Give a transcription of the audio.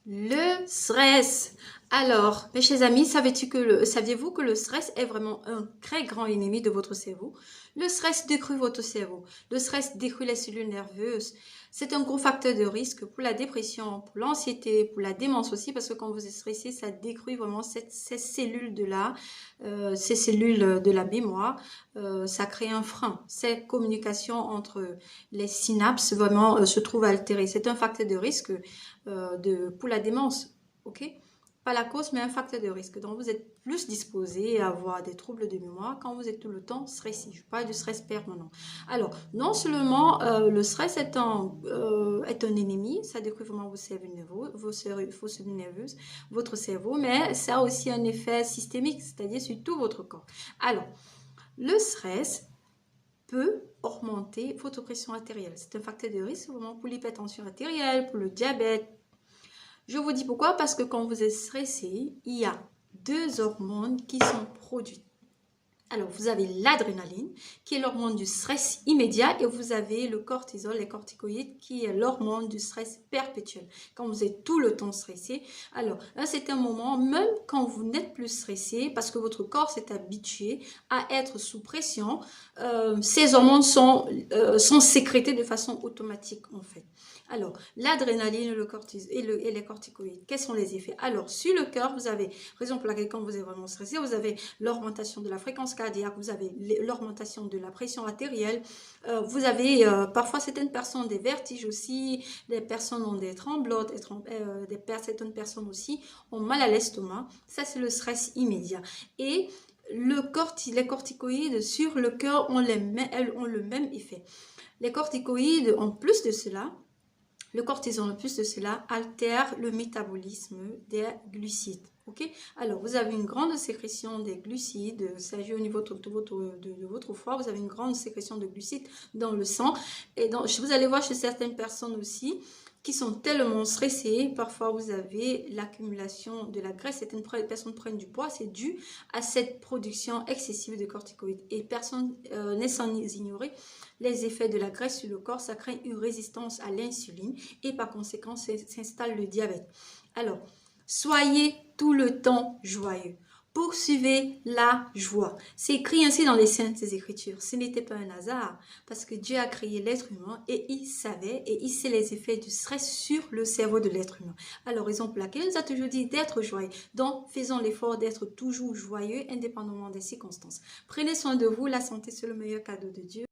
Le stress. Alors, mes chers amis, saviez-vous que le stress est vraiment un très grand ennemi de votre cerveau? Le stress détruit votre cerveau. Le stress détruit les cellules nerveuses. C'est un gros facteur de risque pour la dépression, pour l'anxiété, pour la démence aussi, parce que quand vous êtes stressé, ça détruit vraiment ces cellules de là, ces cellules de la mémoire. Ça crée un frein. Ces communications entre les synapses vraiment se trouvent altérées. C'est un facteur de risque pour la démence, ok? Pas la cause, mais un facteur de risque. Donc, vous êtes plus disposé à avoir des troubles de mémoire quand vous êtes tout le temps stressé. Je parle du stress permanent. Alors, non seulement le stress est un ennemi, ça détruit vraiment vos cellules nerveuses, vos cellules nerveuses, votre cerveau, mais ça a aussi un effet systémique, c'est-à-dire sur tout votre corps. Alors, le stress peut augmenter votre pression artérielle. C'est un facteur de risque vraiment pour l'hypertension artérielle, pour le diabète. Je vous dis pourquoi, parce que quand vous êtes stressé, il y a deux hormones qui sont produites. Alors, vous avez l'adrénaline, qui est l'hormone du stress immédiat, et vous avez le cortisol, les corticoïdes, qui est l'hormone du stress perpétuel. Quand vous êtes tout le temps stressé, alors, à un certain moment, même quand vous n'êtes plus stressé, parce que votre corps s'est habitué à être sous pression, ces hormones sont sécrétées de façon automatique, en fait. Alors, l'adrénaline, le cortisol et les corticoïdes, quels sont les effets? Alors, sur le cœur, vous avez, raison pour laquelle quand vous êtes vraiment stressé, vous avez l'augmentation de la fréquence cardiaque, vous avez l'augmentation de la pression artérielle, vous avez parfois certaines personnes des vertiges aussi, des personnes ont des tremblotes, certaines personnes aussi ont mal à l'estomac. Ça, c'est le stress immédiat. Et les corticoïdes sur le cœur elles ont le même effet. Les corticoïdes, en plus de cela, le cortisol, en plus de cela, altère le métabolisme des glucides. Okay? Alors, vous avez une grande sécrétion des glucides, ça agit au niveau de votre foie, vous avez une grande sécrétion de glucides dans le sang. Et donc, vous allez voir chez certaines personnes aussi qui sont tellement stressées, parfois vous avez l'accumulation de la graisse, certaines personnes prennent du poids, c'est dû à cette production excessive de corticoïdes. Et personne n'est sans ignorer les effets de la graisse sur le corps, ça crée une résistance à l'insuline et par conséquent s'installe le diabète. Alors, soyez tout le temps joyeux. Poursuivez la joie. C'est écrit ainsi dans les Saintes Écritures. Ce n'était pas un hasard parce que Dieu a créé l'être humain et il savait et il sait les effets du stress sur le cerveau de l'être humain. Alors, raison pour laquelle il nous a toujours dit d'être joyeux. Donc, faisons l'effort d'être toujours joyeux indépendamment des circonstances. Prenez soin de vous. La santé, c'est le meilleur cadeau de Dieu.